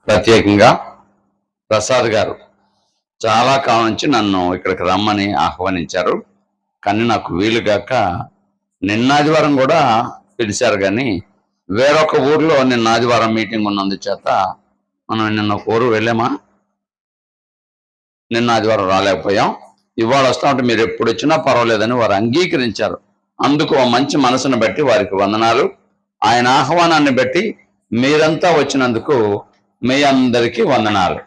ప్రత్యేకంగా ప్రసాద్ గారు చాలా కాలం నుంచి నన్ను ఇక్కడికి రమ్మని ఆహ్వానించారు. కానీ నాకు వీలుగాక నిన్న ఆదివారం కూడా పిలిచారు, కానీ వేరొక ఊర్లో నిన్న ఆదివారం మీటింగ్ ఉన్నందుచేత మనం నిన్న ఒక ఊరు వెళ్ళామా, నిన్న ఆదివారం రాలేకపోయాం. ఇవాళ వస్తా ఉంటే మీరు ఎప్పుడు వచ్చినా పర్వాలేదని వారు అంగీకరించారు. అందుకు మంచి మనసును బట్టి వారికి వందనాలు. ఆయన ఆహ్వానాన్ని బట్టి మీరంతా వచ్చినందుకు మీ అందరికీ వందనాలు.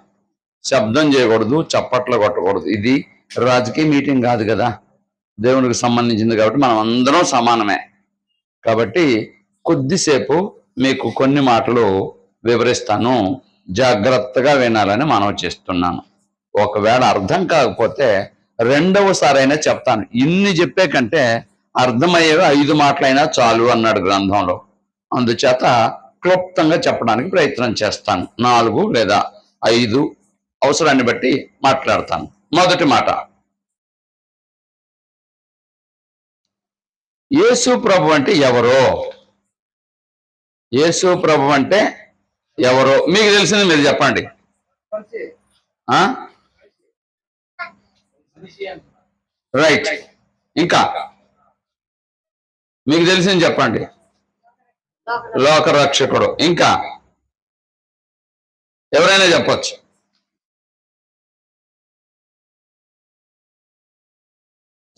శబ్దం చేయకూడదు, చప్పట్లు కొట్టకూడదు. ఇది రాజకీయ మీటింగ్ కాదు కదా, దేవునికి సంబంధించింది కాబట్టి మనం అందరం సమానమే. కాబట్టి కొద్దిసేపు మీకు కొన్ని మాటలు వివరిస్తాను, జాగ్రత్తగా వినాలని మనవి చేస్తున్నాను. ఒకవేళ అర్థం కాకపోతే రెండవసారైనా చెప్తాను. ఇన్ని చెప్పే కంటే అర్థమయ్యేవి 5 మాటలైనా చాలు అన్నాడు గ్రంథంలో. అందుచేత క్లుప్తంగా చెప్పడానికి ప్రయత్నం చేస్తాను. 4 లేదా 5 అవసరాన్ని బట్టి మాట్లాడతాను. మొదటి మాట, యేసు ప్రభు అంటే ఎవరో? యేసు ప్రభు అంటే ఎవరో మీకు తెలిసింది మీరు చెప్పండి. రైట్. ఇంకా మీకు తెలిసింది చెప్పండి. లోకరక్షకుడు. ఇంకా ఎవరైనా చెప్పచ్చు.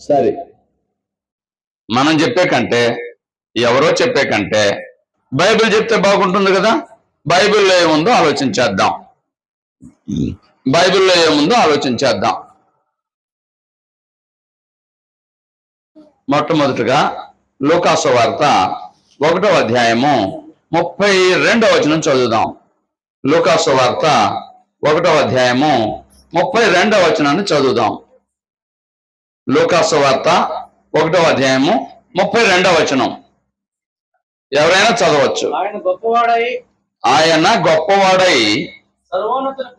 సరే, మనం చెప్పే కంటే ఎవరో చెప్పే కంటే బైబిల్ చెప్తే బాగుంటుంది కదా. బైబిల్లో ఏముందో ఆలోచించేద్దాం. బైబిల్లో ఏముందో ఆలోచించేద్దాం. మొట్టమొదటిగా లూకా సువార్త 1వ అధ్యాయము 32వ వచనం చదువుదాం. లూకా సువార్త 1వ అధ్యాయము 32వ వచనాన్ని చదువుదాం. లూకా సువార్త 1వ అధ్యాయము 32వ వచనం ఎవరైనా చదవచ్చు. ఆయన గొప్పవాడై సర్వోన్నతుని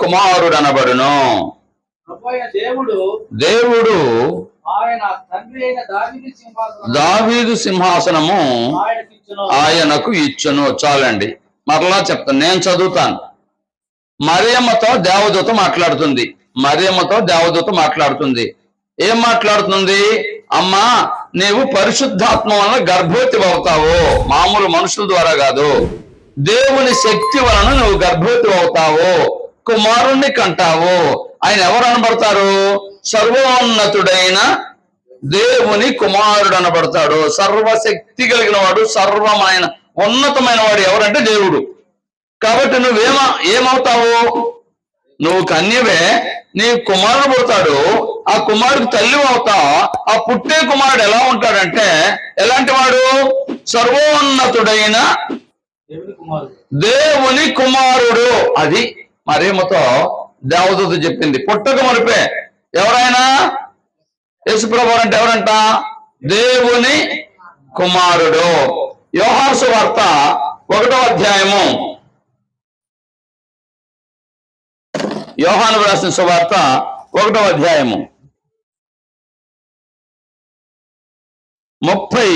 కుమారుడు అనబడును. దేవుడు దావీదు సింహాసనము ఆయనకు ఇచ్చును. చాలండి, మరలా చెప్తాను, నేను చదువుతాను. మరియమ్మతో దేవదూత మాట్లాడుతుంది. మరియమ్మతో దేవదూత మాట్లాడుతుంది. ఏం మాట్లాడుతుంది? అమ్మా, నీవు పరిశుద్ధాత్మ వలన గర్భవతి అవుతావు. మామూలు మనుషుల ద్వారా కాదు, దేవుని శక్తి వలన నువ్వు గర్భవతి అవుతావు, కుమారుణ్ణి కంటావు. ఆయన ఎవరు అనబడతారు? సర్వోన్నతుడైన దేవుని కుమారుడు అనబడతాడు. సర్వశక్తి కలిగిన వాడు, సర్వమైన ఉన్నతమైన వాడు ఎవరంటే దేవుడు. కాబట్టి ఏమవుతావు? నువ్వు కన్యవే, నీ కుమారుడు పుడతాడు. ఆ కుమారుడికి తల్లి అవుతావు. ఆ పుట్టే కుమారుడు ఎలా ఉంటాడంటే ఎలాంటి వాడు? సర్వోన్నతుడైన దేవుని కుమారుడు. అది మరియమ్మతో దేవదూత చెప్పింది. పుట్టక మునిపే ఎవరైనా యేసుప్రభు అంటే ఎవరంట? దేవుని కుమారుడు. యోహాను సువార్త 1వ అధ్యాయము, యోహాను రాసిన సువార్త 1వ అధ్యాయము 30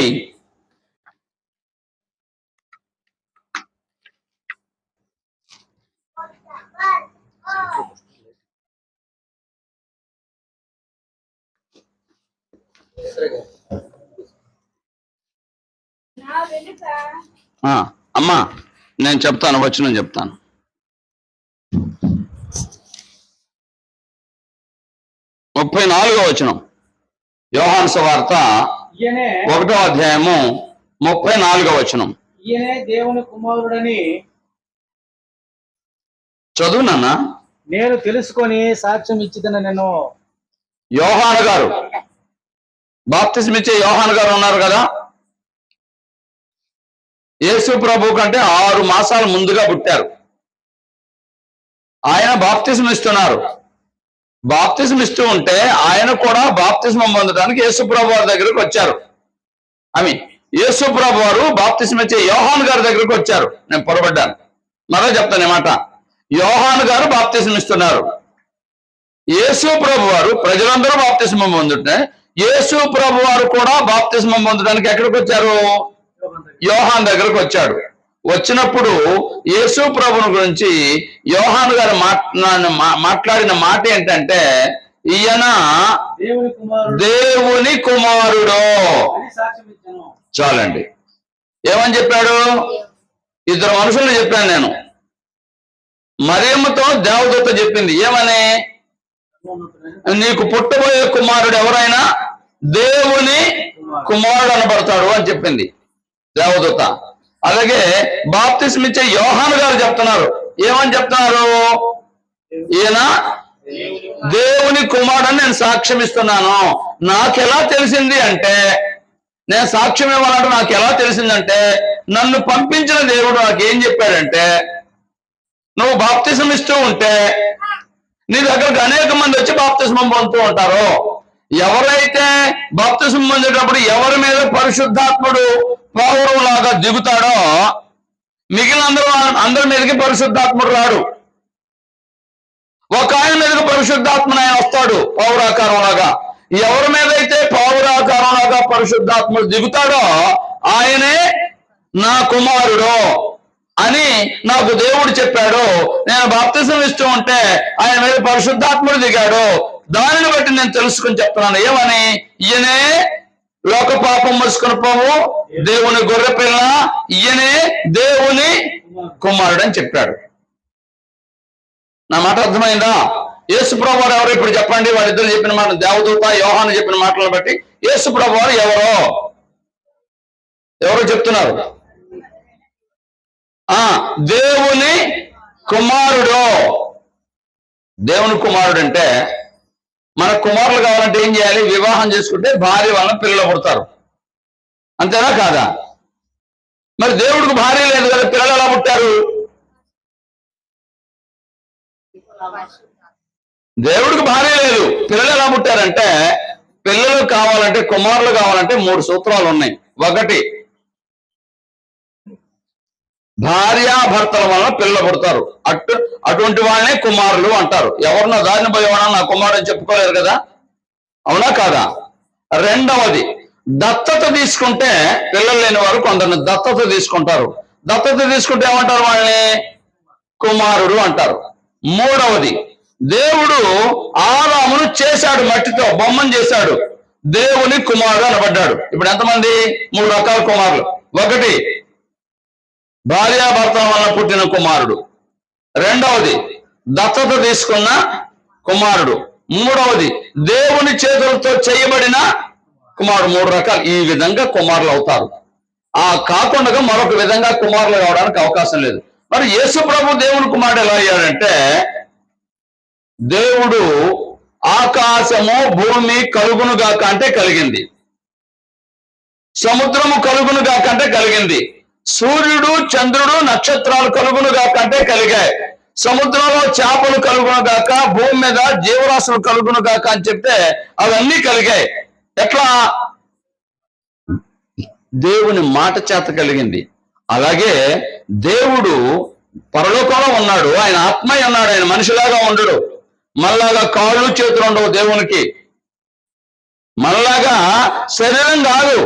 అమ్మా నేను చెప్తాను, వచనం చెప్తాను. 34వ వచనం, యోహాను సువార్త 1వ అధ్యాయము 34వ వచనం. ఈయనే దేవుని కుమారుడని చదువు నాన్న. నేను తెలుసుకొని సాక్ష్యం ఇచ్చిదన. నేను యోహాను గారు, బాప్తిస్మ ఇచ్చే యోహాను గారు ఉన్నారు కదా, యేసు ప్రభు కంటే 6 మాసాలు ముందుగా పుట్టారు. ఆయన బాప్తిస్మ ఇస్తున్నారు. బాప్తిస్మ ఇస్తూ ఉంటే ఆయన కూడా బాప్తిస్మం పొందడానికి యేసు ప్రభు వారి దగ్గరకు వచ్చారు. యేసు ప్రభు వారు బాప్తిస్మ ఇచ్చే యోహాను గారి దగ్గరకు వచ్చారు. నేను పొరపడ్డాను, మరో చెప్తాను ఈ మాట. యోహాను గారు బాప్తిస్మ ఇస్తున్నారు. యేసు ప్రభు వారు, ప్రజలందరూ బాప్తిస్మం పొందుంటే యేసు ప్రభు వారు కూడా బాప్తిస్మం పొందడానికి ఎక్కడికి వచ్చారు? యోహాను దగ్గరకు వచ్చాడు. వచ్చినప్పుడు యేసు ప్రభుని గురించి యోహాను గారు మాట్లాడిన మాట ఏంటంటే, ఈయన దేవుని కుమారుడు చాలండి. ఏమని చెప్పాడు? ఇద్దరు మనుషుల్ని చెప్పాను నేను. మరియమ్మతో దేవదూత చెప్పింది ఏమని? నీకు పుట్టబోయే కుమారుడు ఎవరైనా దేవుని కుమారుడు అనబడతాడు అని చెప్పింది దేవదూత. అలాగే బాప్తిస్మ ఇచ్చే యోహాను గారు చెప్తున్నారు. ఏమని చెప్తున్నారు? ఈయన దేవుని కుమారుడు నేను సాక్ష్యం ఇస్తున్నాను. నాకెలా తెలిసింది అంటే, నేను సాక్ష్యం ఇవ్వాలంటే నాకు ఎలా తెలిసిందంటే, నన్ను పంపించిన దేవుడు నాకు ఏం చెప్పాడంటే, నువ్వు బాప్తిజం ఇస్తూ ఉంటే నీ దగ్గరకు అనేక మంది వచ్చి బాప్తిజం పొందుతూ ఉంటారు. ఎవరైతే బాప్తిజం పొందేటప్పుడు ఎవరి మీద పరిశుద్ధాత్ముడు పౌరం లాగా దిగుతాడో మిగిలిన అందరి మీదకి పరిశుద్ధాత్ముడు రాడు. ఒక ఆయన మీదకి పరిశుద్ధాత్ముడు ఆయన వస్తాడు పౌరాకారం లాగా. ఎవరి మీద అయితే పౌరాకారం లాగా పరిశుద్ధాత్ముడు దిగుతాడో ఆయనే నా కుమారుడు అని నాకు దేవుడు చెప్పాడు. నేను బాప్తిజం ఇస్తూ ఉంటే ఆయన మీద పరిశుద్ధాత్ముడు దిగాడు. దానిని బట్టి నేను తెలుసుకుని చెప్తున్నాను. ఏమని? ఈయనే లోక పాపం మోసుకొని పోవు దేవుని గొర్రె పిల్ల, ఈయనే దేవుని కుమారుడు అని చెప్పాడు. నా మాట అర్థమైందా? యేసు ప్రభువారు ఎవరు ఇప్పుడు చెప్పండి? వాళ్ళిద్దరు చెప్పిన మాట, దేవదూత యోహాను చెప్పిన మాటలను బట్టి యేసు ప్రభువారు ఎవరో చెప్తున్నారు. దేవుని కుమారుడు. దేవుని కుమారుడు అంటే మన కుమారులు కావాలంటే ఏం చేయాలి? వివాహం చేసుకుంటే భార్య వలన పిల్లలు పుడతారు. అంతేనా కాదా? మరి దేవుడికి భార్య లేదు కదా, పిల్లలు ఎలా పుట్టారు? దేవుడికి భార్య లేదు, పిల్లలు ఎలా పుట్టారంటే, పిల్లలు కావాలంటే, కుమారులు కావాలంటే 3 సూత్రాలు ఉన్నాయి. ఒకటి, భార్యాభర్తల వలన పిల్లలు పుడతారు. అటువంటి వాళ్ళనే కుమారులు అంటారు. ఎవరినో దారిని పోయేవాడా నా కుమారుడు అని చెప్పుకోలేరు కదా, అవునా కాదా? రెండవది, దత్తత తీసుకుంటే పిల్లలు లేని వారు కొందరిని దత్తత తీసుకుంటారు. దత్తత తీసుకుంటే ఏమంటారు? వాళ్ళని కుమారుడు అంటారు. మూడవది, దేవుడు ఆదామును చేశాడు, మట్టితో బొమ్మను చేశాడు, దేవుని కుమారుడు అనబడ్డాడు. ఇప్పుడు ఎంతమంది? 3 రకాల కుమారులు. ఒకటి, భార్యాభర్తల వలన పుట్టిన కుమారుడు. రెండవది, దత్తత తీసుకున్న కుమారుడు. మూడవది, దేవుని చేతులతో చేయబడిన కుమారుడు. 3 రకాలు. ఈ విధంగా కుమారులు అవుతారు. కాకుండా మరొక విధంగా కుమారులు కావడానికి అవకాశం లేదు. మరి యేసు ప్రభు దేవుని కుమారుడు ఎలా అయ్యాడంటే, దేవుడు ఆకాశము భూమి కలుగును గాక అంటే కలిగింది, సముద్రము కలుగును గాక అంటే కలిగింది, సూర్యుడు చంద్రుడు నక్షత్రాలు కలుగును గాక అంటే కలిగాయి, సముద్రంలో చేపలు కలుగును గాక, భూమి మీద జీవరాశులు కలుగును గాక అని చెప్తే అవన్నీ కలిగాయి. ఎట్లా? దేవుని మాట చేత కలిగింది. అలాగే దేవుడు పరలోకంలో ఉన్నాడు, ఆయన ఆత్మయ్య ఉన్నాడు, ఆయన మనిషిలాగా ఉండడు. మనలాగా కాళ్ళు చేతులు ఉండవు దేవునికి, మనలాగా శరీరం కాదు.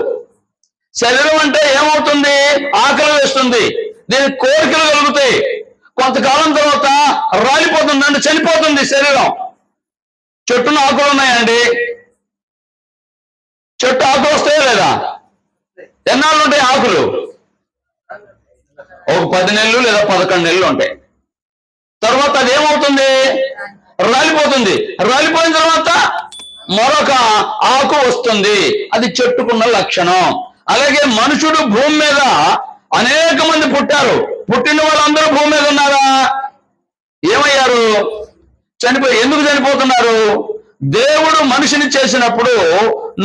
శరీరం అంటే ఏమవుతుంది? ఆకలి వేస్తుంది, దీనికి కోరికలు కలుగుతాయి, కొంతకాలం తర్వాత రాలిపోతుంది, అంటే చనిపోతుంది శరీరం. చెట్టున ఆకులు ఉన్నాయండి, చెట్టు ఆకులు వస్తాయా లేదా? ఎన్నాళ్ళు ఉంటాయి ఆకులు? ఒక 10 నెలలు లేదా 11 నెలలు ఉంటాయి. తర్వాత అది ఏమవుతుంది? రాలిపోతుంది. రాలిపోయిన తర్వాత మరొక ఆకు వస్తుంది, అది చెట్టుకున్న లక్షణం. అలాగే మనుషుడు భూమి మీద అనేక మంది పుట్టారు, పుట్టిన వాళ్ళందరూ భూమి మీద ఉన్నారా? ఏమయ్యారు? చనిపోయి. ఎందుకు చనిపోతున్నారు? దేవుడు మనిషిని చేసినప్పుడు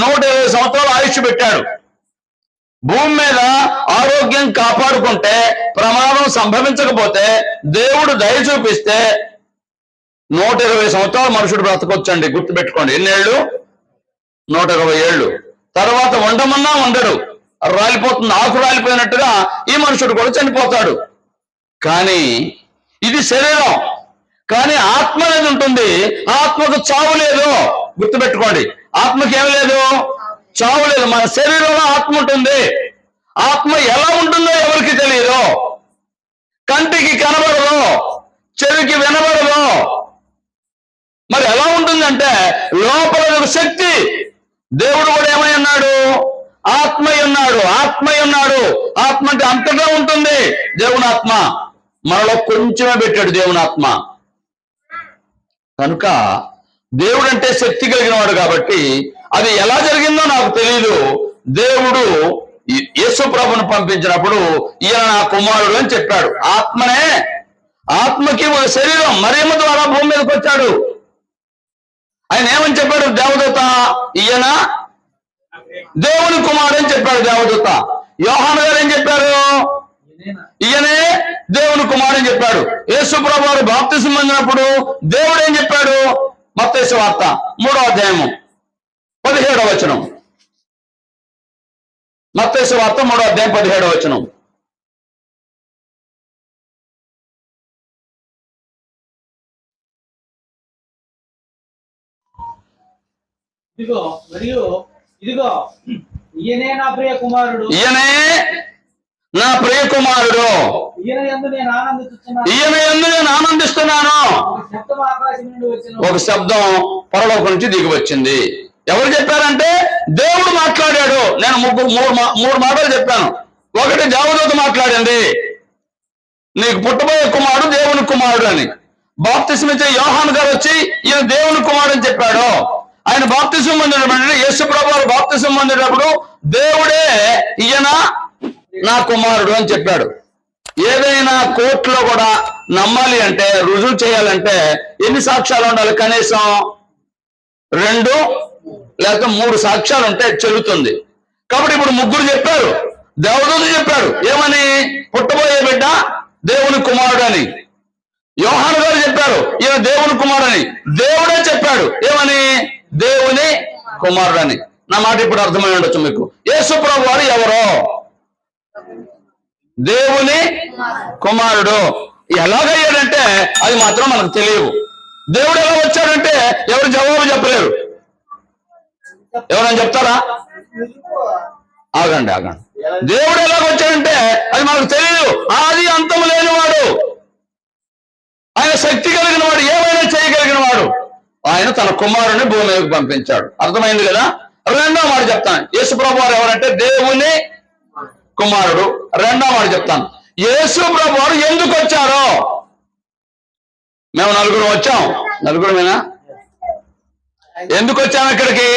120 సంవత్సరాలు ఆయుష్ పెట్టాడు. భూమి మీద ఆరోగ్యం కాపాడుకుంటే, ప్రమాదం సంభవించకపోతే, దేవుడు దయ చూపిస్తే 120 సంవత్సరాలు మనుషుడు బ్రతకొచ్చండి. గుర్తుపెట్టుకోండి. ఎన్నేళ్ళు? 120 ఏళ్ళు. తర్వాత ఉండమన్నా ఉండడు, రాలిపోతుంది. ఆకు రాలిపోయినట్టుగా ఈ మనుషుడు కూడా చనిపోతాడు. కానీ ఇది శరీరం, కానీ ఆత్మ అనేది ఉంటుంది. ఆత్మకు చావు లేదు. గుర్తుపెట్టుకోండి, ఆత్మకి ఏమి లేదు? చావు లేదు. మన శరీరంలో ఆత్మ ఉంటుంది. ఆత్మ ఎలా ఉంటుందో ఎవరికి తెలియదు. కంటికి కనబడదు, చెవికి వినబడదు. మరి ఎలా ఉంటుందంటే లోపల ఒక శక్తి. దేవుడు కూడా ఏమై ఉన్నాడు? ఆత్మయ్య ఉన్నాడు. ఆత్మయ్య ఉన్నాడు. ఆత్మ అంటే అంతటా ఉంటుంది. దేవుని ఆత్మ మనలో కొంచెమే పెట్టాడు దేవుని ఆత్మ. కనుక దేవుడు అంటే శక్తి కలిగిన వాడు కాబట్టి అది ఎలా జరిగిందో నాకు తెలియదు. దేవుడు యేసు ప్రభువును పంపించినప్పుడు ఈయన నా కుమారుడు అని చెప్పాడు. ఆత్మనే, ఆత్మకి ఒక శరీరం మరియమ్మ ద్వారా భూమి మీదకి వచ్చాడు. ఆయన ఏమని చెప్పాడు? దేవదూత ఈయన దేవుని కుమారుడు అని చెప్పాడు దేవదూత. యోహాను గారు ఏం చెప్పారు? ఈయనే దేవుని కుమారుడు అని చెప్పాడు. యేసు ప్రభువు వారు బాప్తిసం పొందినప్పుడు దేవుడు ఏం చెప్పాడు? మత్తయి సువార్త 3వ అధ్యాయము 17వ వచనం. మత్తయి సువార్త 3వ అధ్యాయం 17వ వచనం. ఇదిగో మరియు ఇదిగో ఈయనే నా ప్రియ కుమారుడు, ఈయనే నా ప్రియ కుమారుడు, ఈయన యందు నేను ఆనందిస్తున్నాను. ఈయన యందు నేను ఆనందిస్తున్నాను. ఒక శబ్దం ఆకాశం నుండి వచ్చిన ఒక శబ్దం పరలోకం నుంచి దిగి వచ్చింది. ఎవరు చెప్పారంటే దేవుడు మాట్లాడాడు. నేను మూడు మాటలు చెప్పాను. ఒకటి దేవదూత మాట్లాడింది, నీకు పుట్టబోయే కుమారుడు దేవుని కుమారుడు అని. బాప్తిసం ఇచ్చే యోహాను గారు వచ్చి ఈయన దేవుని కుమారుడు అని చెప్పాడు. ఆయన బాప్తిసం పొందేటప్పుడు, యేసు ప్రభువు వారు బాప్తిసం పొందేటప్పుడు దేవుడే ఈయన నా కుమారుడు అని చెప్పాడు. ఏదైనా కోర్టులో కూడా నమ్మాలి అంటే, రుజువు చేయాలంటే ఎన్ని సాక్ష్యాలు ఉండాలి? కనీసం 2 లేక 3 సాక్ష్యాలు ఉంటే చెల్లుతుంది. కాబట్టి ఇప్పుడు 3 చెప్పారు. దేవదూత చెప్పాడు ఏమని? పుట్టబోయే బిడ్డ దేవుని కుమారుడు అని. యోహాను గారు చెప్పారు ఈయన దేవుని కుమారుడు అని. దేవుడే చెప్పాడు ఏమని? దేవుని కుమారుడు అని. నా మాట ఇప్పుడు అర్థమై ఉండొచ్చు మీకు. యేసు ప్రభు వారు ఎవరో? దేవుని కుమారుడు. ఎలాగయ్యాడంటే అది మాత్రం మనకు తెలియదు. దేవుడు ఎలా వచ్చాడంటే ఎవరు జవాబు చెప్పలేరు. ఎవరైనా చెప్తారా? ఆగండి. దేవుడు ఎలాగ వచ్చాడంటే అది మనకు తెలియదు. ఆది అంతము లేనివాడు, ఆయన శక్తి కలిగిన వాడు, ఏమైనా చేయగలిగిన వాడు. ఆయన తన కుమారుని భూమి మీదకి పంపించాడు. అర్థమైంది కదా? రెండో మాట చెప్తాను. యేసు ప్రభు వారు ఎవరంటే దేవుని కుమారుడు. రెండో మాట చెప్తాను. యేసు ప్రభు వారు ఎందుకు వచ్చారో. మేము 4 వచ్చాం. 4 ఎందుకు వచ్చాం ఇక్కడికి?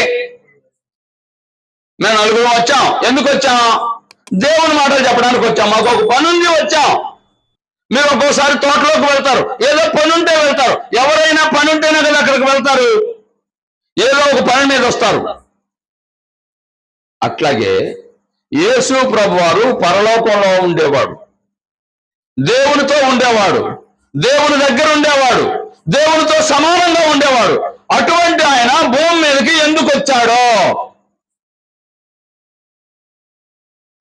మేము 4 వచ్చాం. ఎందుకు వచ్చాం? దేవుని మాటలు చెప్పడానికి వచ్చాం. మాకు ఒక పని ఉంది వచ్చాం. మీరు ఒక్కోసారి తోటలోకి వెళ్తారు, ఏదో పని ఉంటే వెళ్తారు. ఎవరైనా పని ఉంటేనే కదా అక్కడికి వెళ్తారు. ఏదో ఒక పని మీద వస్తారు. అట్లాగే యేసు ప్రభు వారు పరలోకంలో ఉండేవాడు, దేవునితో ఉండేవాడు, దేవుని దగ్గర ఉండేవాడు, దేవునితో సమానంగా ఉండేవాడు. అటువంటి ఆయన భూమి మీదకి ఎందుకు వచ్చాడో,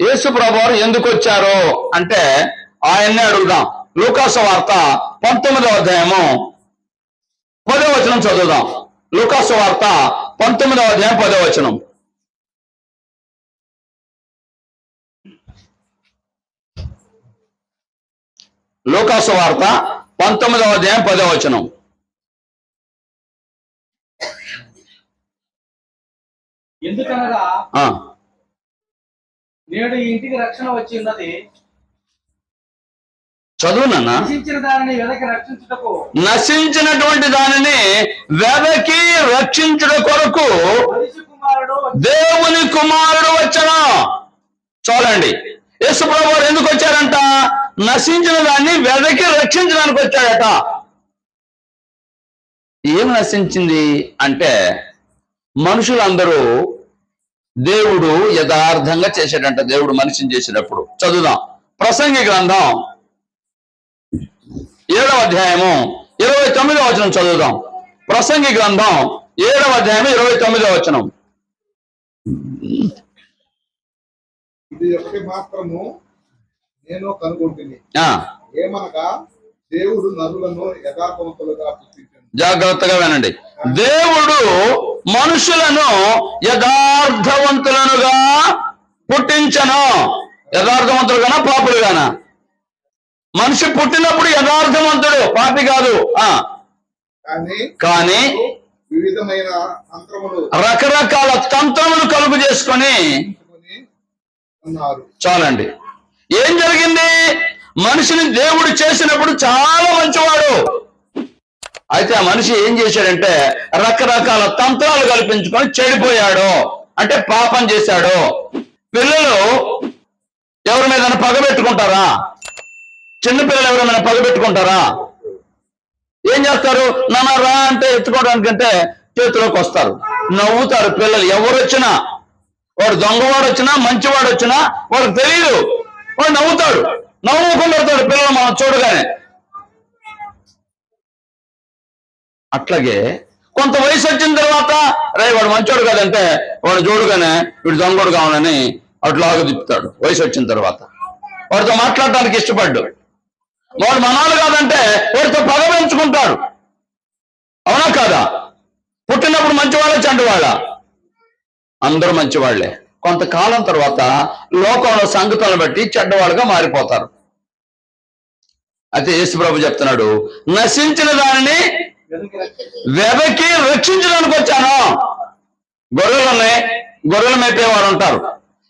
యేసు ప్రభు వారు ఎందుకు వచ్చారో అంటే ఆయన్నే అడుగుదాం. లూకాసు వార్త 19వ అధ్యాయము 10వ వచనం చదువుదాం. లూకాసు వార్త 19వ అధ్యాయం 10వ వచనం. లూకాసు వార్త 19వ అధ్యాయం 10వ వచనం. ఎందుకనగా నేడు ఈ ఇంటికి రక్షణ వచ్చి ఉన్నది. చదువునన్నా. నశించిన దానిని వెదకి రక్షించుటకు, నశించినటువంటి దానిని వెదకి రక్షించుట కొరకు దేవుని కుమారుడు వచ్చాను. చాలండి. యేసు ప్రభువు వారు ఎందుకు వచ్చారంట? నశించిన దాన్ని వెదకి రక్షించడానికి వచ్చాడట. ఏం నశించింది అంటే మనుషులందరూ దేవుడు యథార్థంగా చేశాడంట. దేవుడు మనిషిని చేసేటప్పుడు. చదువుదాం. ప్రసంగి గ్రంథం 7వ అధ్యాయము 29వ వచనం చదువుదాం. ప్రసంగి గ్రంథం 7వ అధ్యాయం 29వ వచనం. ఇది ఒకటి మాత్రము నేను కనుగొంటిని, ఏమనగా దేవుడు నరులను యథార్థవంతులుగా పుట్టించాడు. జాగ్రత్తగా వినండి. దేవుడు మనుషులను యథార్థవంతులనుగా పుట్టించను. యథార్థవంతులుగానా పాపులుగానా? మనిషి పుట్టినప్పుడు యథార్థవంతుడు, పాపి కాదు. కానీ వివిధమైన తంత్రములు, రకరకాల తంత్రములు కలుగు చేసుకొని ఉన్నారు. చాలండి. ఏం జరిగింది? మనిషిని దేవుడు చేసినప్పుడు చాలా మంచివాడు. అయితే ఆ మనిషి ఏం చేశాడంటే రకరకాల తంత్రాలు కల్పించుకొని చెడిపోయాడు, అంటే పాపం చేశాడు. పిల్లలు ఎవరి మీద పగ పెట్టుకుంటారా? చిన్నపిల్లలు ఎవరైనా పగ పెట్టుకుంటారా? ఏం చేస్తారు? నాన్న రా అంటే ఎత్తుకోవడానికంటే చేతిలోకి వస్తారు, నవ్వుతారు పిల్లలు. ఎవరు వచ్చినా, వాడు దొంగవాడు వచ్చినా మంచివాడు వచ్చినా వాడికి తెలియదు, వాడు నవ్వుతాడు, నవ్వుకొని పెడతాడు పిల్లలు మనం చూడగానే. అట్లాగే కొంత వయసు వచ్చిన తర్వాత రే వాడు మంచోడు కదంటే వాడు చూడగానే వీడు దొంగోడు కావాలని అట్లాగా తిప్పుతాడు. వయసు వచ్చిన తర్వాత వాడితో మాట్లాడటానికి ఇష్టపడ్డు. వాడు మనాలు కాదంటే వాడితో పగ పెంచుకుంటాడు. అవునా కాదా? పుట్టినప్పుడు మంచివాళ్ళ చెడ్డవాళ్ళ? అందరూ మంచివాళ్లే. కొంతకాలం తర్వాత లోకంలో సంగతులను బట్టి చెడ్డవాళ్ళుగా మారిపోతారు. అయితే యేసుప్రభు చెప్తున్నాడు, నశించిన దానిని వెదకి రక్షించడానికి వచ్చాను. గొర్రెలు ఉన్నాయి, గొర్రెలు మేపేవారు ఉంటారు,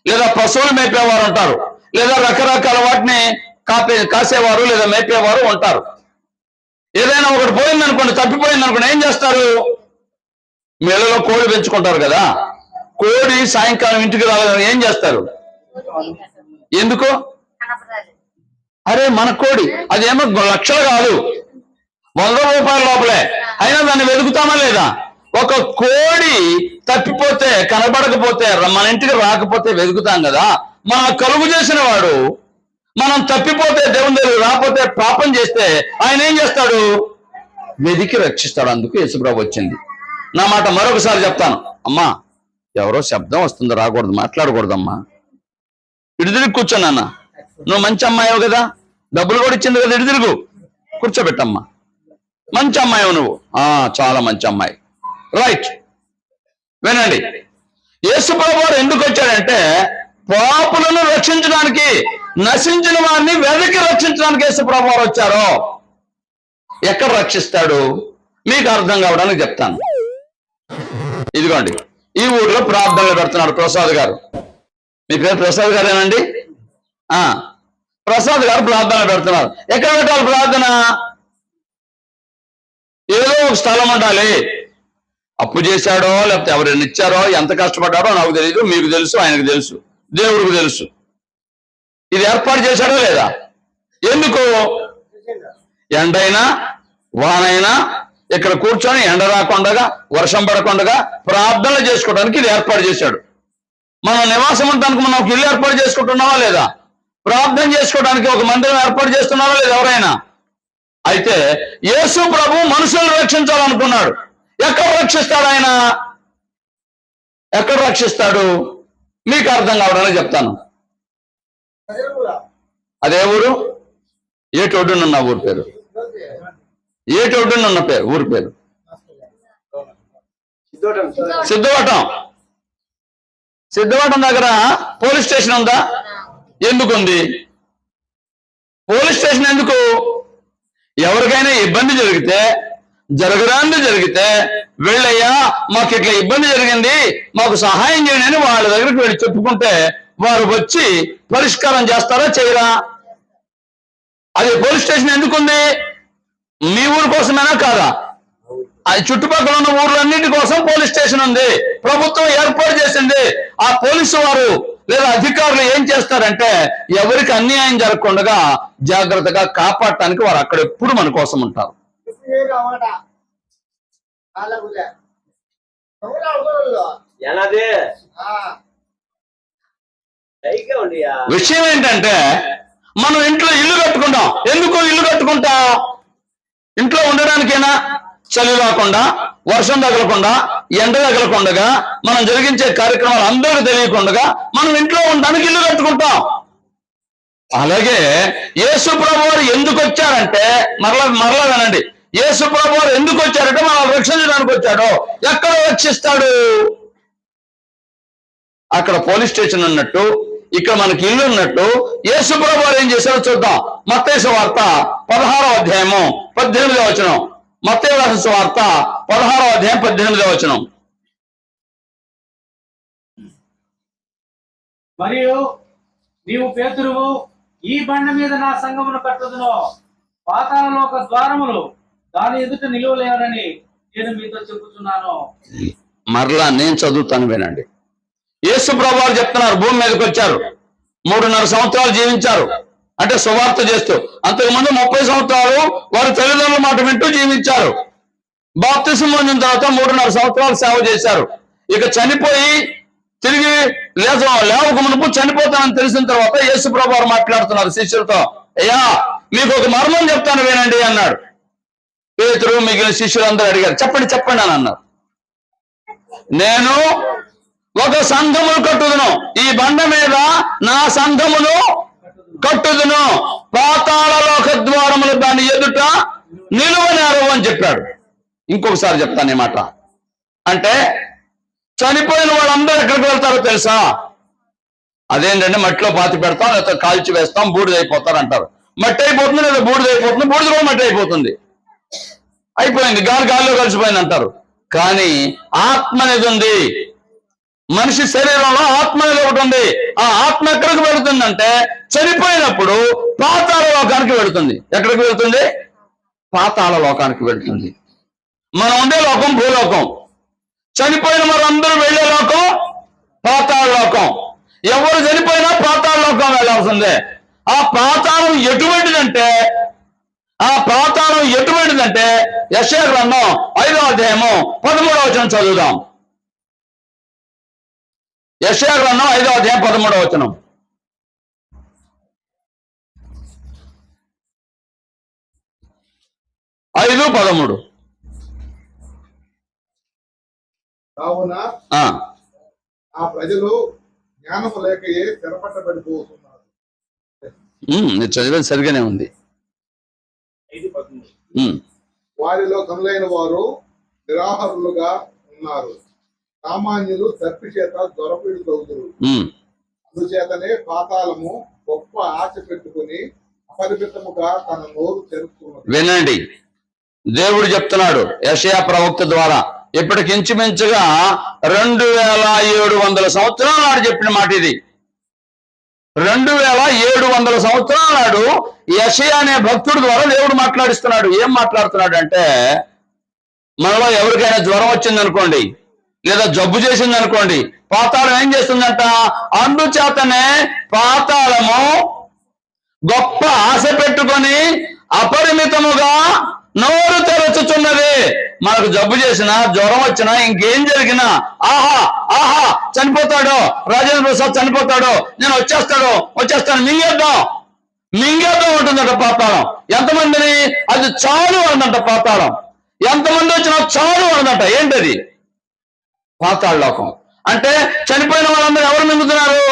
లేదా పశువులు మేపేవారు ఉంటారు, లేదా రకరకాల వాటిని కాసేవారు లేదా మేపేవారు ఉంటారు. ఏదైనా ఒకటి పోయిందనుకోండి, తప్పిపోయిందనుకోండి, ఏం చేస్తారు? మేళలో కోడి పెంచుకుంటారు కదా, కోడి సాయంకాలం ఇంటికి రాలేదని ఏం చేస్తారు? ఎందుకు? అరే మన కోడి అదేమో లక్షలు కాదు, 100 రూపాయల లోపలే, అయినా దాన్ని వెతుకుతామా లేదా? ఒక కోడి తప్పిపోతే, కనబడకపోతే, మన ఇంటికి రాకపోతే వెతుకుతాం కదా. మన కలుగు చేసిన వాడు మనం తప్పిపోతే, దేవుని దగ్గర రాకపోతే, పాపం చేస్తే ఆయన ఏం చేస్తాడు? వెదికి రక్షిస్తాడు. అందుకు యేసుప్రభు వచ్చింది. నా మాట మరొకసారి చెప్తాను. అమ్మా ఎవరో శబ్దం వస్తుంది, రాకూడదు, మాట్లాడకూడదమ్మా. ఇడిదిరిగి కూర్చోనన్న, నువ్వు మంచి అమ్మాయివు కదా, డబ్బులు కూడా ఇచ్చింది కదా, ఇడిదిరుగు కూర్చోబెట్టమ్మా. మంచి అమ్మాయి నువ్వు, చాలా మంచి అమ్మాయి. రైట్, వినండి. యేసుప్రభు వారు ఎందుకు వచ్చాడంటే పాపులను రక్షించడానికి, నశించిన వారిని వెదకి రక్షించడానికి యేసుప్రభు వారు వచ్చారు. ఎక్కడ రక్షిస్తాడు మీకు అర్థం కావడానికి చెప్తాను. ఇదిగోండి, ఈ ఊర్లో ప్రార్థనలు పెడుతున్నాడు ప్రసాద్ గారు. మీ పేరు ప్రసాద్ గారేనండి? ప్రసాద్ గారు ప్రార్థనలు పెడుతున్నారు. ఎక్కడ పెట్టాలి ప్రార్థన? ఏదో ఒక స్థలం ఉండాలి. అప్పు చేశాడో లేకపోతే ఎవరైనా ఇచ్చారో, ఎంత కష్టపడ్డారో నాకు తెలియదు, మీకు తెలుసు, ఆయనకు తెలుసు, దేవుడికి తెలుసు. ఇది ఏర్పాటు చేశాడో లేదా? ఎందుకు? ఎండైనా వానైనా ఇక్కడ కూర్చొని ఎండ రాకుండా వర్షం పడకుండా ప్రార్థనలు చేసుకోవడానికి ఇది ఏర్పాటు చేశాడు. మనం నివాసం ఉండడానికి మనం ఒక ఇల్లు ఏర్పాటు చేసుకుంటున్నావా లేదా? ప్రార్థన చేసుకోవడానికి ఒక మందిరం ఏర్పాటు చేస్తున్నావా లేదా ఎవరైనా? అయితే యేసు ప్రభు మనుషులను రక్షించాలనుకున్నాడు. ఎక్కడ రక్షిస్తాడు ఆయన? ఎక్కడ రక్షిస్తాడు మీకు అర్థం కావడానికి చెప్తాను. అదే ఊరు? ఏటి ఒడ్డునున్న ఊరు పేరు? ఏటి ఒడ్డునున్న ఊరు పేరు? సిద్ధవటం. సిద్ధవటం దగ్గర పోలీస్ స్టేషన్ ఉందా? ఎందుకుంది పోలీస్ స్టేషన్? ఎందుకు? ఎవరికైనా ఇబ్బంది జరిగితే, జరగరాంది జరిగితే వెళ్ళయ్యా మాకు ఇట్లా ఇబ్బంది జరిగింది, మాకు సహాయం చేయండి అని వాళ్ళ దగ్గరికి వెళ్ళి చెప్పుకుంటే వారు వచ్చి పరిష్కారం చేస్తారా చేయరా? అది పోలీస్ స్టేషన్ ఎందుకుంది? మీ ఊరి కోసమేనా కాదా? అది చుట్టుపక్కల ఉన్న ఊర్లన్నింటి కోసం పోలీస్ స్టేషన్ ఉంది, ప్రభుత్వం ఏర్పాటు చేసింది. ఆ పోలీసు వారు లేదా అధికారులు ఏం చేస్తారంటే ఎవరికి అన్యాయం జరగకుండా జాగ్రత్తగా కాపాడటానికి వారు అక్కడ ఎప్పుడు మన కోసం ఉంటారు. విషయం ఏంటంటే మనం ఇంట్లో ఇల్లు కట్టుకుంటాం. ఎందుకు ఇల్లు కట్టుకుంటాం? ఇంట్లో ఉండడానికైనా, చలి రాకుండా, వర్షం తగలకుండా, ఎండ తగలకుండా, మనం జరిగించే కార్యక్రమాలు అందరికీ తెలియకుండా మనం ఇంట్లో ఉండడానికి ఇల్లు కట్టుకుంటాం. అలాగే యేసు ప్రభు వారు ఎందుకు వచ్చారంటే, మరలా వినండి, యేసు ప్రభు వారు ఎందుకు వచ్చారంటే మనల్ని రక్షించడానికి వచ్చాడు. ఎక్కడ రక్షిస్తాడు? అక్కడ పోలీస్ స్టేషన్ ఉన్నట్టు ఇక్కడ మనకి ఇల్లు ఉన్నట్టు యేసు ప్రభువు వారు ఏం చేశారో చూద్దాం. మత్తయి సువార్త 16వ అధ్యాయము 18వ వచనం. మత్తయి రాసిన సువార్త 16వ అధ్యాయం 18వ వచనం. మరియు నీవు పేతురువు, ఈ బండ మీద నా సంఘమును కట్టుదును, పాతాళలోక ద్వారములు దాని ఎదుట నిలువలేవనని నేను మీతో చెబుతున్నాను. మరలా నేను చదువుతాను వినండి. యేసు ప్రభువు వారు చెప్తున్నారు, భూమి మీదకి వచ్చారు, 3.5 సంవత్సరాలు జీవించారు, అంటే సువార్త చేస్తూ. అంతకుముందు 30 సంవత్సరాలు వారి తల్లిదండ్రుల మాట వింటూ జీవించారు. బాప్తిసం పొందిన తర్వాత 3.5 సంవత్సరాలు సేవ చేశారు. ఇక చనిపోయి తిరిగి లేవక మునుపు చనిపోతానని తెలిసిన తర్వాత యేసు ప్రభువు వారు మాట్లాడుతున్నారు శిష్యులతో, అయ్యా మీకు ఒక మర్మం చెప్తాను వినండి అన్నాడు. పేతురు మిగిలిన శిష్యులందరూ అడిగారు, చెప్పండి చెప్పండి అని అన్నారు. నేను ఒక సంఘమును కట్టుదును, ఈ బండ మీద నా సంఘమును కట్టుదును, పాతాళలోక ద్వారములు దాని ఎదుట నిలువనేరవు అని చెప్పాడు. ఇంకొకసారి చెప్తాను ఈ మాట. అంటే చనిపోయిన వాళ్ళందరూ ఎక్కడికి వెళ్తారో తెలుసా? అదేంటంటే మట్టిలో పాతి పెడతాం, లేదా కాల్చి వేస్తాం, బూడిదైపోతారు అంటారు. మట్టి అయిపోతుంది, లేదా బూడిదైపోతుంది, బూడిద కూడా మట్టి అయిపోతుంది, అయిపోయింది, గాలిలో కలిసిపోయింది అంటారు. కానీ ఆత్మ అనేది ఉంది. మనిషి శరీరంలో ఆత్మ అనేది ఒకటి ఉంది. ఆ ఆత్మ ఎక్కడికి వెళుతుందంటే చనిపోయినప్పుడు పాతాళ లోకానికి వెళుతుంది. ఎక్కడికి వెళుతుంది? పాతాళ లోకానికి వెళుతుంది. మనం ఉండే లోకం భూలోకం, చనిపోయిన మనందరూ వెళ్లే లోకం పాతాళ లోకం. ఎవరు చనిపోయినా పాతాళ లోకం వెళ్ళాల్సిందే. ఆ పాతాళం ఎటువంటిదంటే యెషయా గ్రంథం 5వ అధ్యాయము 13వ వచనం చదువుదాం. యెషయా గ్రంథం 5వ అధ్యాయం 13వ వచనం. ఐదు 13. కావున ఆ ప్రజలు జ్ఞానము లేకయే చెరపట్టబడిపోతున్నారు. చదివేది సరిగానే ఉంది. 5:13. వారిలో కనులైన వారు నిరాహారులుగా ఉన్నారు, సామాన్యులు తర్పి చేత దొరపిడి తగుదురు. అందుచేతనే పాతాళము గొప్ప ఆశ పెట్టుకుని అపరిమితముగా తన నోరు తెరుచుకున్నది. వినండి, దేవుడు చెప్తున్నాడు యెషయా ప్రవక్త ద్వారా. ఇప్పటికి ఇంచుమించుగా 2700 సంవత్సరాల నాడు చెప్పిన మాట ఇది. 2700 సంవత్సరాల నాడు యెషయా అనే భక్తుడి ద్వారా దేవుడు మాట్లాడిస్తున్నాడు. ఏం మాట్లాడుతున్నాడు అంటే, మనలో ఎవరికైనా జ్వరం వచ్చిందనుకోండి, లేదా జబ్బు చేసింది అనుకోండి, పాతాళం ఏం చేస్తుందంట? అందుచేతనే పాతాళము గొప్ప ఆశ పెట్టుకొని అపరిమితముగా నోరు తెరచుచున్నది. మనకు జబ్బు చేసినా, జ్వరం వచ్చినా, ఇంకేం జరిగినా, ఆహా ఆహా చనిపోతాడు, రాజేంద్ర ప్రసాద్ చనిపోతాడు, నేను వచ్చేస్తాను మింగేద్దాం ఉంటుందట పాతాళం. ఎంతమందిని? అది చాలు అన్నదంట పాతాళం. ఎంతమంది వచ్చినా చాలు అన్నదంట. ఏంటది? పాతాళ లోకం. అంటే చనిపోయిన వాళ్ళందరూ ఎవరు మింగుతున్నారు?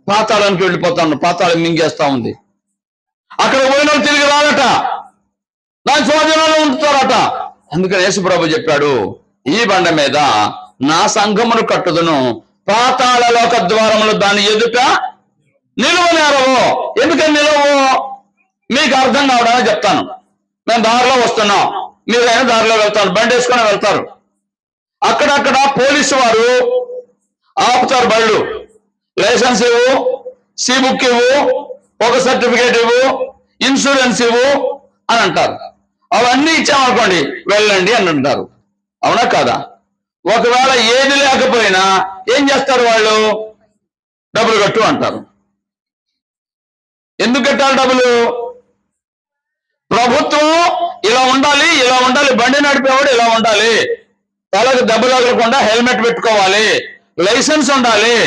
పాతాళానికి వెళ్ళిపోతాను. పాతాళం మింగేస్తా ఉంది. అక్కడ పోయిన వాళ్ళు తిరిగి రాలట, దాని స్వాధీనంలో ఉంచుతారట. అందుకని యేసు ప్రభు చెప్పాడు, ఈ బండ మీద నా సంఘమును కట్టుదును, పాతాళ లోక ద్వారములు దాని ఎదుట నిలువనేరవు. ఎందుకని నిలవు? మీకు అర్థం కావడానికి చెప్తాను. మేము దారిలో వస్తున్నాం, మీరైనా దారిలో వెళ్తారు, బండి వేసుకొని వెళ్తారు. అక్కడక్కడ పోలీసు వారు ఆపుతారు బళ్ళు. లైసెన్స్ ఇవ్వు, సి బుక్ ఇవ్వు, ఒక సర్టిఫికేట్ ఇవ్వు, ఇన్సూరెన్స్ ఇవ్వు అని అంటారు. అవన్నీ ఇచ్చామనుకోండి, వెళ్ళండి అని అంటారు. అవునా కాదా? ఒకవేళ ఏది లేకపోయినా ఏం చేస్తారు వాళ్ళు? డబ్బులు కట్టు అంటారు. ఎందుకు కట్టాలి డబ్బులు? ప్రభుత్వం ఇలా ఉండాలి, బండి నడిపేవాడు ఇలా ఉండాలి, తలకు దెబ్బ తగలకుండా హెల్మెట్ పెట్టుకోవాలి, లైసెన్స్ ఉండాలి,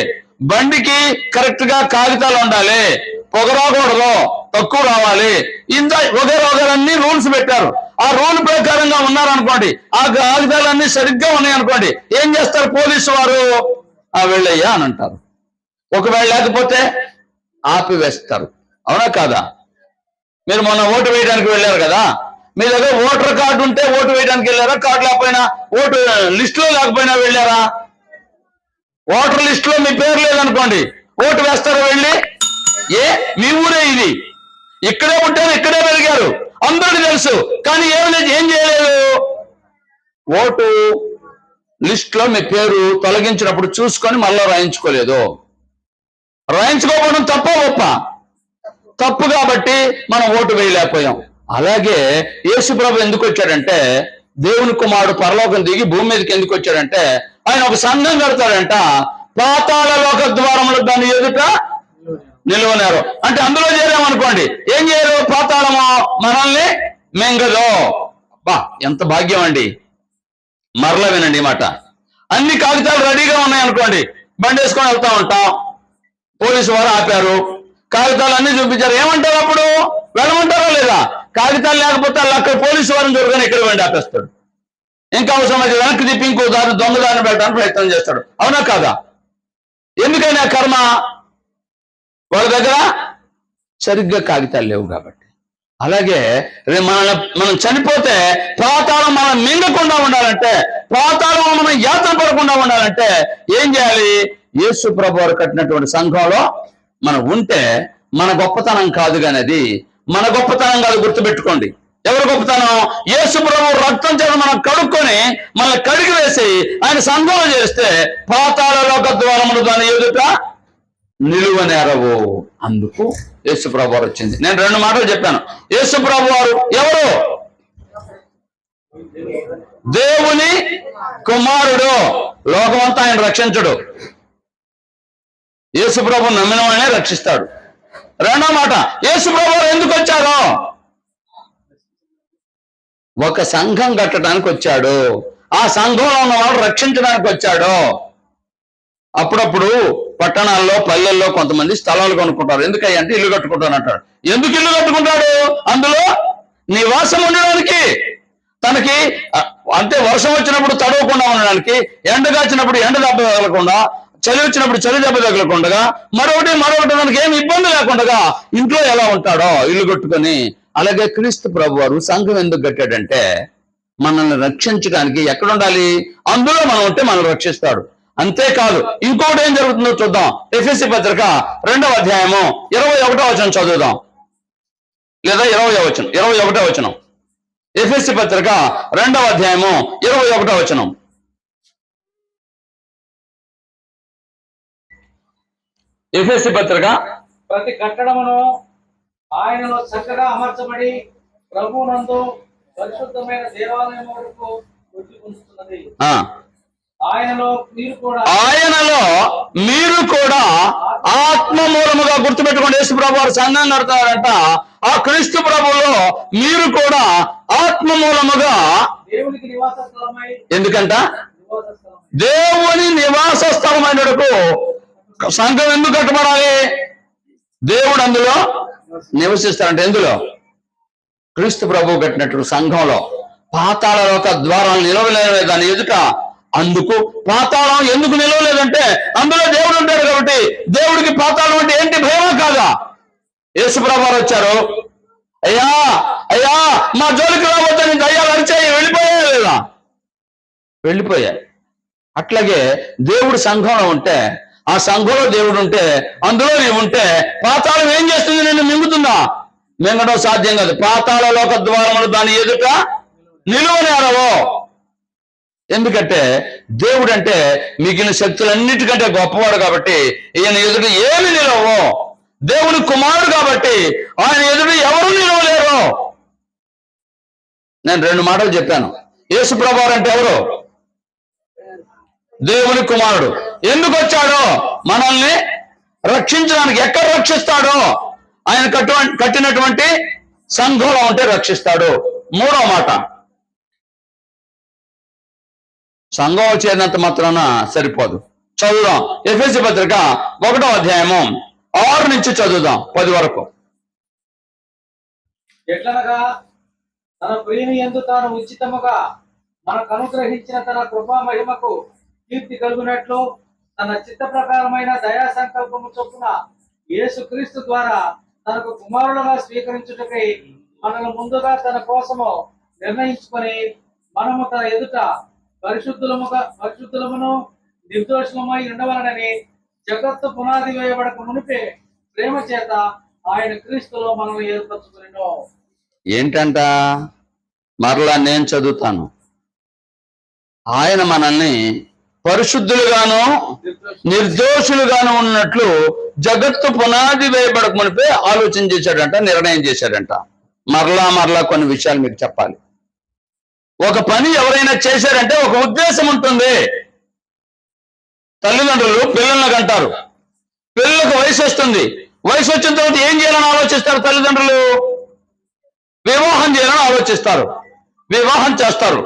బండికి కరెక్ట్ గా కాగితాలు ఉండాలి, పొగ రాకూడదు, తక్కువ రావాలి, ఇంత వగేరన్నీ రూల్స్ పెట్టారు. ఆ రూల్ ప్రకారంగా ఉన్నారనుకోండి, ఆ కాగితాలన్నీ సరిగ్గా ఉన్నాయనుకోండి, ఏం చేస్తారు పోలీసు వారు? వెళ్ళయ్యా అని అంటారు. ఒకవేళ లేకపోతే ఆపివేస్తారు. అవునా కాదా? మీరు మొన్న ఓటు వేయడానికి వెళ్ళారు కదా, మీ దగ్గర ఓటర్ కార్డు ఉంటే ఓటు వేయడానికి వెళ్ళారా? కార్డు లేకపోయినా, ఓటు లిస్ట్ లో లేకపోయినా వెళ్ళారా? ఓటర్ లిస్ట్ లో మీ పేరు లేదనుకోండి, ఓటు వేస్తారో వెళ్ళి? మీ ఊరే ఇది, ఇక్కడే ఉంటారు, ఇక్కడే పెరిగారు, అందరికీ తెలుసు. కానీ ఏం చేయలేదు, ఓటు లిస్ట్ లో మీ పేరు తొలగించినప్పుడు చూసుకొని మళ్ళా రాయించుకోలేదు. రాయించుకోకపోవడం తప్ప గొప్ప? తప్పు. కాబట్టి మనం ఓటు వేయలేకపోయాం. అలాగే యేసుప్రభు ఎందుకు వచ్చాడంటే, దేవుని కుమారుడు పరలోకం దిగి భూమి మీదకి ఎందుకు వచ్చాడంటే, ఆయన ఒక సంఘం కడతాడంట. పాతాళ లోక ద్వారములు దాన్ని ఎదుట నిలువనారు. అంటే అందులో చేరామనుకోండి, ఏం చేయరు? పాతాళము మనల్ని మింగదు. బా, ఎంత భాగ్యం అండి. మరలా వినండి ఈ మాట. అన్ని కాగితాలు రెడీగా ఉన్నాయనుకోండి, బండి వేసుకొని వెళ్తా ఉంటాం, పోలీసు వారు ఆపారు, కాగితాలు అన్ని చూపించారు, ఏమంటారు అప్పుడు? వెళ్ళమంటారా లేదా? కాగితాలు లేకపోతే అక్కడ పోలీసు వారిని దొరకని ఇక్కడ బండి ఆపేస్తాడు. ఇంకా అవసరం అయితే వెనక్కి తిప్పి ఇంకో దారి దొంగదారిని పెట్టడానికి ప్రయత్నం చేస్తాడు. అవునా కాదా? ఎందుకైనా కర్మ, వాళ్ళ దగ్గర సరిగ్గా కాగితాలు లేవు కాబట్టి. అలాగే మనం చనిపోతే పాతాళం మనం మింగకుండా ఉండాలంటే, పాతాళం మనం యాత్ర పడకుండా ఉండాలంటే ఏం చేయాలి? యేసు ప్రభు వారు కట్టినటువంటి సంఘంలో మనం ఉంటే మన గొప్పతనం కాదు, కానీ అది మన గొప్పతనం కాదు. గుర్తుపెట్టుకోండి, ఎవరు గొప్పతనం? యేసు ప్రభు రక్తం చేత మనం కడుక్కొని మనల్ని కడిగి వేసి ఆయన సంఘంలో చేస్తే పాతాళ లోక ద్వారములు దాని ఎదుట నిలువనేరవు. అందుకు యేసు ప్రభు వారు వచ్చింది. నేను 2 మాటలు చెప్పాను. యేసు ప్రభు వారు ఎవరు? దేవుని కుమారుడు. లోకమంతా ఆయన రక్షించడు, యేసు ప్రభు నమ్మిన వాళ్ళనే రక్షిస్తాడు. 2వ మాట, యేసు ప్రభు వారు ఎందుకు వచ్చారు? ఒక సంఘం కట్టడానికి వచ్చాడు. ఆ సంఘంలో ఉన్న వాళ్ళు రక్షించడానికి వచ్చాడు. అప్పుడప్పుడు పట్టణాల్లో, పల్లెల్లో కొంతమంది స్థలాలు కొనుక్కుంటారు. ఎందుకయ్యా అంటే ఇల్లు కట్టుకుంటాను అంటాడు. ఎందుకు ఇల్లు కట్టుకుంటాడు? అందులో నివాసం ఉండడానికి. తనకి అంటే వర్షం వచ్చినప్పుడు తడవకుండా ఉండడానికి, ఎండగాచినప్పుడు ఎండ దెబ్బ తగలకుండా, చలి వచ్చినప్పుడు చలి దెబ్బ తగలకుండా, మరొకటి తనకి ఏమి ఇబ్బంది లేకుండా ఇంట్లో ఎలా ఉంటాడో ఇల్లు కట్టుకొని, అలాగే క్రీస్తు ప్రభు వారు సంఘం ఎందుకు కట్టాడంటే మనల్ని రక్షించడానికి. ఎక్కడ ఉండాలి? అందులో మనం ఉంటే మనల్ని రక్షిస్తాడు. అంతేకాదు, ఇంకోటి ఏం జరుగుతుందో చూద్దాం. ఎఫెసీ పత్రిక 2వ అధ్యాయము 21వ వచనం చదువుదాం, లేదా 21వ వచనం. ఎఫెసీ పత్రిక 2వ అధ్యాయము 21వ వచనం. ఎఫెసీ పత్రిక. ప్రతి కట్టడమును ఆయనలో చక్కగా అమర్చబడి ప్రభువునందు పరిశుద్ధమైన దేవాలయం వరకు వృద్ధి పొందుతున్నది. ఆయనలో మీరు కూడా ఆత్మ మూలముగా, గుర్తుపెట్టుకోండి, యేసు ప్రభు వారు సంఘం కడతారంట. ఆ క్రీస్తు ప్రభువులో మీరు కూడా ఆత్మ మూలముగా దేవునికి నివాస స్థలమై. ఎందుకంట? దేవుని నివాస స్థలమైనకు సంఘం ఎందుకు కట్టబడాలి? దేవుడు అందులో నివసిస్తారంటే. ఎందులో? క్రీస్తు ప్రభు కట్టినట్టు సంఘంలో. పాతాళ లోక ద్వారాలు నిలవలేని దాని ఎదుట. అందుకు పాతాళం ఎందుకు నిలవలేదంటే అందులో దేవుడు ఉంటాడు కాబట్టి. దేవుడికి పాతాళం అంటే ఏంటి? భయమా కాదా? యేసు ప్రభు వారు వచ్చారు, అయ్యా అయ్యా మా జోలికి రాబోతే దయ్యాలు అరిచాయి, వెళ్ళిపోయా లేదా? వెళ్ళిపోయాయి. అట్లాగే దేవుడు సంఘంలో ఉంటే, ఆ సంఘంలో దేవుడు ఉంటే, అందులో నీవు ఉంటే పాతాళం ఏం చేస్తుంది? నిన్ను మింగుతుందా? మింగడం సాధ్యం కాదు. పాతాళ లోక ద్వారములు దాని ఎదుట నిలువనేరవు. ఎందుకంటే దేవుడు అంటే మిగిలిన శక్తులన్నిటికంటే గొప్పవాడు కాబట్టి ఈయన ఎదుట ఏమి నిలవో. దేవుని కుమారుడు కాబట్టి ఆయన ఎదుట ఎవరు నిలవలేరు. నేను 2 మాటలు చెప్పాను. యేసు ప్రభువు అంటే ఎవరు? దేవుని కుమారుడు. ఎందుకు వచ్చాడో? మనల్ని రక్షించడానికి. ఎక్కడ రక్షిస్తాడో? ఆయన కట్టినటువంటి సంఘంలో ఉంటే రక్షిస్తాడు. 3వ మాట, సంఘం చేరినంత మాత్రాన సరిపోదు. చదువుదాం. ఎఫెసీ పత్రిక 1వ అధ్యాయము 6 నుంచి చదువుదాం 10 వరకు. ఎట్లనగా తన ప్రియుని యందు తాను ఉచితముగా మనకు అనుగ్రహించిన తన కృపా మహిమకు కీర్తి కలుగునట్లు తన చిత్త ప్రకారమైన దయా సంకల్పము చొప్పున యేసు క్రీస్తు ద్వారా తనకు కుమారులుగా స్వీకరించుటకై మనల్ని ముందుగా తన కోసము నిర్ణయించుకొని మనము తన ఎదుట పరిశుద్ధులమును నిర్దోషులమై ఉండవలనని జగత్తు పునాది వేయబడక మునిపే ప్రేమ చేత ఆయన క్రీస్తులో మనం ఏర్పరచుకునేను. ఏంటంట? మరలా నేను చదువుతాను. ఆయన మనల్ని పరిశుద్ధులుగాను నిర్దోషులుగాను ఉన్నట్లు జగత్తు పునాది వేయబడక మునిపే ఆలోచన చేశాడంట, నిర్ణయం చేశాడంట. మరలా కొన్ని విషయాలు మీకు చెప్పాలి. ఒక పని ఎవరైనా చేశారంటే ఒక ఉద్దేశం ఉంటుంది. తల్లిదండ్రులు పిల్లల్ని కంటారు, పిల్లలకు వయసు వస్తుంది, వయసు వచ్చిన తర్వాత ఏం చేయాలని ఆలోచిస్తారు తల్లిదండ్రులు? వివాహం చేయాలని ఆలోచిస్తారు, వివాహం చేస్తారు.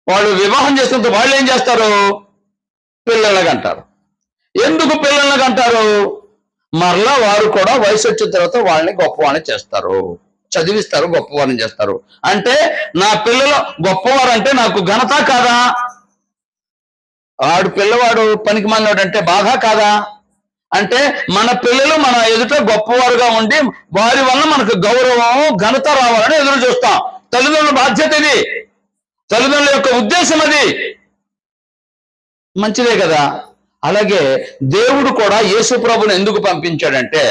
వాళ్ళు వివాహం చేసినంత వాళ్ళు ఏం చేస్తారు? పిల్లలకు అంటారు. ఎందుకు పిల్లలకు అంటారు? మరలా వారు కూడా వయసు వచ్చిన తర్వాత వాళ్ళని గొప్పవాడిని చేస్తారు, చదివిస్తారు, గొప్పవారిని చేస్తారు. అంటే నా పిల్లలు గొప్పవారంటే నాకు ఘనత కాదా? వాడు పిల్లవాడు పనికి మాలినవాడు అంటే బాధ కాదా? అంటే మన పిల్లలు మన ఎదుట గొప్పవారుగా ఉండి వారి వల్ల మనకు గౌరవం ఘనత రావాలని ఎదురు చూస్తాం. తల్లిదండ్రుల బాధ్యత ఇది, తల్లిదండ్రుల యొక్క ఉద్దేశం అది. మంచిదే కదా. అలాగే దేవుడు కూడా యేసు ప్రభుని ఎందుకు పంపించాడంటే,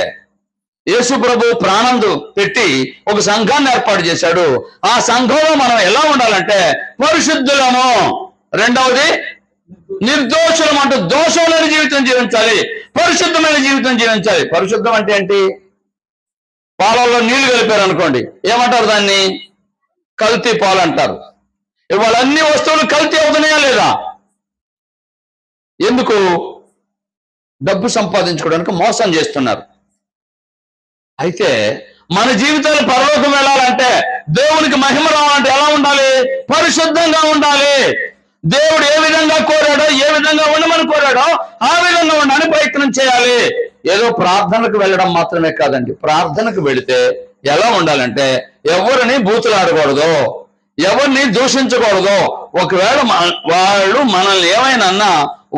యేసు ప్రభు ప్రాణం పెట్టి ఒక సంఘాన్ని ఏర్పాటు చేశాడు. ఆ సంఘంలో మనం ఎలా ఉండాలంటే పరిశుద్ధులము, రెండవది నిర్దోషులం. అంటూ దోషం లేని జీవితం జీవించాలి, పరిశుద్ధమైన జీవితం జీవించాలి. పరిశుద్ధం అంటే ఏంటి? పాలల్లో నీళ్లు కలిపారు అనుకోండి, ఏమంటారు దాన్ని? కల్తీ పాలు అంటారు. ఇవాళ అన్ని వస్తువులు కల్తీ అవుతున్నాయా లేదా? ఎందుకు? డబ్బు సంపాదించుకోవడానికి మోసం చేస్తున్నారు. అయితే మన జీవితాలు పరలోకం వెళ్ళాలంటే, దేవునికి మహిమ రావాలంటే ఎలా ఉండాలి? పరిశుద్ధంగా ఉండాలి. దేవుడు ఏ విధంగా కోరాడో, ఏ విధంగా ఉండమని కోరాడో ఆ విధంగా ఉండడానికి ప్రయత్నం చేయాలి. ఏదో ప్రార్థనకు వెళ్ళడం మాత్రమే కాదండి. ప్రార్థనకు వెళితే ఎలా ఉండాలంటే ఎవరిని బూతులాడకూడదు, ఎవరిని దూషించకూడదు. ఒకవేళ వాళ్ళు మనల్ని ఏమైనా అన్నా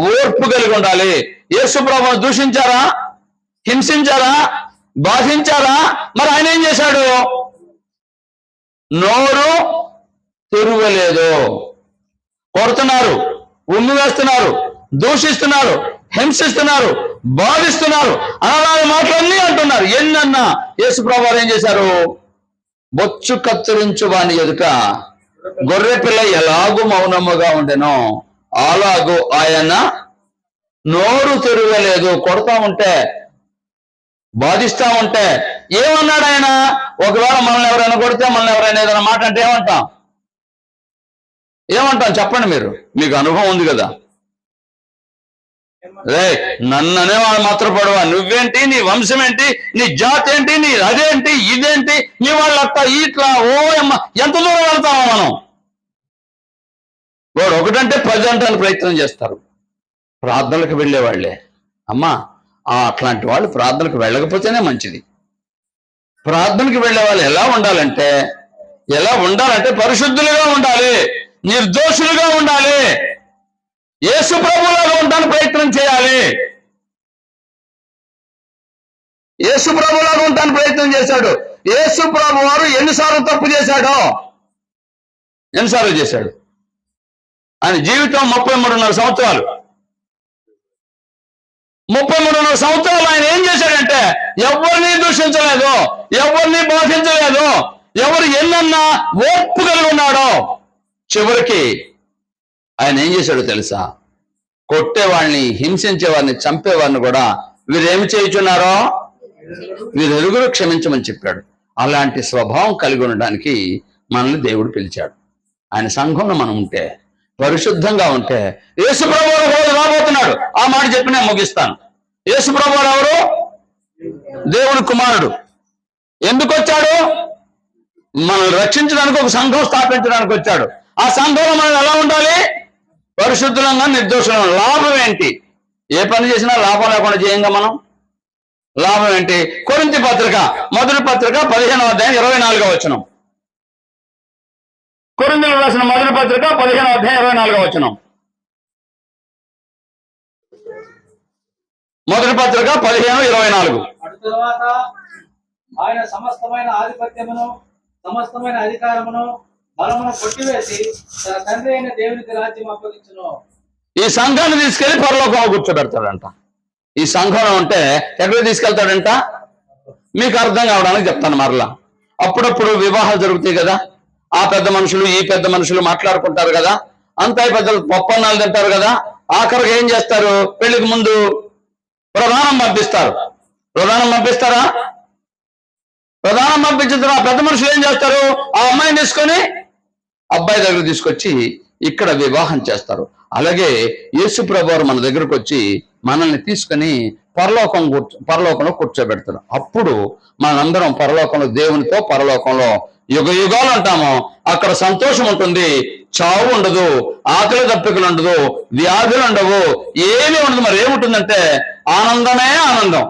ఓర్పు కలిగి ఉండాలి. యేసు ప్రభువును దూషించారా, హింసించారా, బాధించారా? మరి ఆయన ఏం చేశాడు? నోరు తిరగలేదు. కొడుతున్నారు, ఉమ్మి వేస్తున్నారు, దూషిస్తున్నారు, హింసిస్తున్నారు, బాధిస్తున్నారు, అలాంటి మాటలన్నీ అంటున్నారు. ఎన్నన్నా యేసు ప్రభువు ఏం చేశారు? బొచ్చు కత్తిరించు వాని ఎదుట గొర్రె పిల్ల ఎలాగూ మౌనముగా ఉండెనో అలాగూ ఆయన నోరు తిరగలేదు. కొడతా ఉంటే, బాధిస్తా ఉంటే ఏమన్నాడు ఆయన? ఒకవేళ మనల్ని ఎవరైనా కొడితే, మనల్ని ఎవరైనా ఏదైనా మాట అంటే ఏమంటాం చెప్పండి మీరు, మీకు అనుభవం ఉంది కదా. రే నన్ననే వాళ్ళు మాత్రపడవా, నువ్వేంటి, నీ వంశం ఏంటి, నీ జాతి ఏంటి, నీ అదేంటి, ఇదేంటి, నీ వాళ్ళు అట్లా ఇట్లా, ఓ అమ్మ, ఎంత దూరం వెళ్తామో మనం. వాడు ఒకటంటే 10 అంటానికి ప్రయత్నం చేస్తారు. ప్రార్థనలకు వెళ్ళేవాళ్లే. అమ్మా అట్లాంటి వాళ్ళు ప్రార్థనకు వెళ్ళకపోతేనే మంచిది. ప్రార్థనకు వెళ్ళే వాళ్ళు ఎలా ఉండాలంటే పరిశుద్ధులుగా ఉండాలి, నిర్దోషులుగా ఉండాలి, యేసు ప్రభువులాగా ఉండడానికి ప్రయత్నం చేయాలి. యేసు ప్రభువులాగా ఉండడానికి ప్రయత్నం చేశాడు. యేసు ప్రభు వారు ఎన్నిసార్లు తప్పు చేశాడో, ఎన్నిసార్లు చేశాడు? ఆయన జీవితం 33.5 సంవత్సరాలు. 33.5 సంవత్సరాలు ఆయన ఏం చేశాడంటే ఎవరిని దూషించలేదు, ఎవరిని బాధించలేదు, ఎవరు ఎన్నన్నా ఓర్పు కలిగి ఉన్నాడో. చివరికి ఆయన ఏం చేశాడో తెలుసా? కొట్టేవాడిని, హింసించేవాడిని, చంపేవాడిని కూడా వీరేమి చేయుచున్నారో వీరెరుగురు క్షమించమని చెప్పాడు. అలాంటి స్వభావం కలిగి ఉండడానికి మనల్ని దేవుడు పిలిచాడు. ఆయన సంఘంలో మనం ఉంటే, పరిశుద్ధంగా ఉంటే, యేసు ప్రభువు రోజు రాబోతున్నాడు. ఆ మాట చెప్పి నేను ముగిస్తాను. యేసు ప్రభువు ఎవరు? దేవుని కుమారుడు. ఎందుకు వచ్చాడు? మనల్ని రక్షించడానికి, ఒక సంఘం స్థాపించడానికి వచ్చాడు. ఆ సంఘంలో మనం ఎలా ఉండాలి? పరిశుద్ధంగా, నిర్దోషంగా. లాభం ఏంటి? ఏ పని చేసినా లాభం లేకుండా చేయంగా మనం. లాభం ఏంటి? కొరింథీ పత్రిక మొదటి పత్రిక 15వ అధ్యాయం 24వ వచనం. కొరింథీయులకు రాసిన మొదటి పత్రిక 15వ అధ్యాయం 24వ వచనం. మొదటి పత్రిక 15:24. అటు తరువాత ఆయన సమస్తమైన ఆధిపత్యమును, సమస్తమైన అధికారమును, బలమును కొట్టివేసి తన తండ్రి అయిన దేవునికి రాజ్యం అప్పగించును. ఈ సంఘాన్ని తీసుకెళ్లి పరలోకంలో కూర్చోబెడతాడంట. ఈ సంఘంలో ఉంటే ఎక్కడికి తీసుకెళ్తాడంట? మీకు అర్థం కావడానికి చెప్తాను మరలా. అప్పుడప్పుడు వివాహాలు జరుగుతాయి కదా, ఆ పెద్ద మనుషులు ఈ పెద్ద మనుషులు మాట్లాడుకుంటారు కదా, అంతా పెద్దలు పప్పన్నాలు తింటారు కదా, ఆఖరికి ఏం చేస్తారు? పెళ్లికి ముందు ప్రధానం పంపిస్తారు. ప్రధానం పంపిస్తారా? ప్రధానం పంపించిన తర్వాత పెద్ద మనుషులు ఏం చేస్తారు? ఆ అమ్మాయిని తీసుకొని అబ్బాయి దగ్గర తీసుకొచ్చి ఇక్కడ వివాహం చేస్తారు. అలాగే యేసు ప్రభువారు మన దగ్గరకు వచ్చి మనల్ని తీసుకొని పరలోకంలో కూర్చోబెడతారు. అప్పుడు మనందరం పరలోకంలో దేవునితో పరలోకంలో యుగ యుగాలు ఉంటాము. అక్కడ సంతోషం ఉంటుంది, చావు ఉండదు, ఆకలి దప్పికలు ఉండదు, వ్యాధులు ఉండవు, ఏమీ ఉండదు. మరి ఏముంటుందంటే ఆనందమే ఆనందం.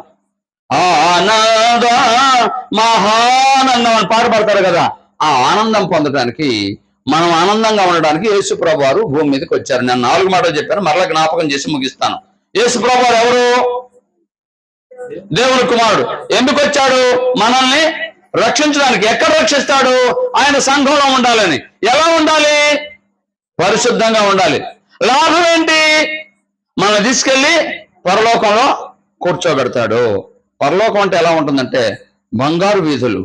ఆనంద మహానందం అని పాట పడతారు కదా, ఆ ఆనందం పొందడానికి, మనం ఆనందంగా ఉండడానికి యేసు ప్రభువారు భూమి మీదకి వచ్చారు. నేను 4 మాటలు చెప్పాను, మరలా జ్ఞాపకం చేసి ముగిస్తాను. యేసు ప్రభువారు ఎవరు? దేవుని కుమారుడు. ఎందుకు వచ్చాడు? మనల్ని రక్షించడానికి. ఎక్కడ రక్షిస్తాడు? ఆయన సంఘంలో ఉండాలని. ఎలా ఉండాలి? పరిశుద్ధంగా ఉండాలి. లాభం ఏంటి? మనం తీసుకెళ్లి పరలోకంలో కూర్చోబెడతాడు. పరలోకం అంటే ఎలా ఉంటుందంటే బంగారు వీధులు,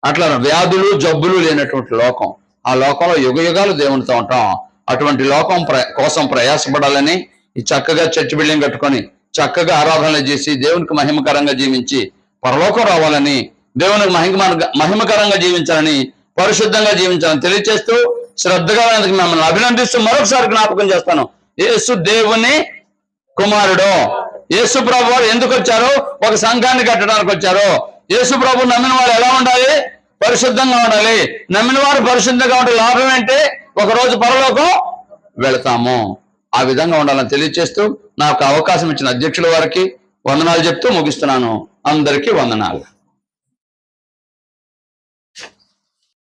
అట్లా వ్యాధులు జబ్బులు లేనటువంటి లోకం. ఆ లోకంలో యుగ యుగాలు దేవునితో ఉంటాం. అటువంటి లోకం కోసం ప్రయాసపడాలని ఈ చక్కగా చర్చ్ బిల్డింగ్ కట్టుకొని చక్కగా ఆరాధనలు చేసి దేవునికి మహిమకరంగా జీవించి పరలోకం రావాలని, దేవునికి మహిమకరంగా జీవించాలని, పరిశుద్ధంగా జీవించాలని తెలియచేస్తూ శ్రద్ధగా మిమ్మల్ని అభినందిస్తూ మరొకసారి జ్ఞాపకం చేస్తాను. యేసు దేవుని కుమారుడు. యేసు ప్రభు వారు ఎందుకు వచ్చారు? ఒక సంఘాన్ని కట్టడానికి వచ్చారు. యేసు ప్రభు నమ్మిన వారు ఎలా ఉండాలి? పరిశుద్ధంగా ఉండాలి. నమ్మిన వారు పరిశుద్ధంగా ఉంటే లాభం ఏంటి? ఒకరోజు పరలోకం వెళతాము. ఆ విధంగా ఉండాలని తెలియచేస్తూ నాకు అవకాశం ఇచ్చిన అధ్యక్షుల వారికి వందనాలు చెప్తూ ముగిస్తున్నాను. అందరికీ వందనాలు.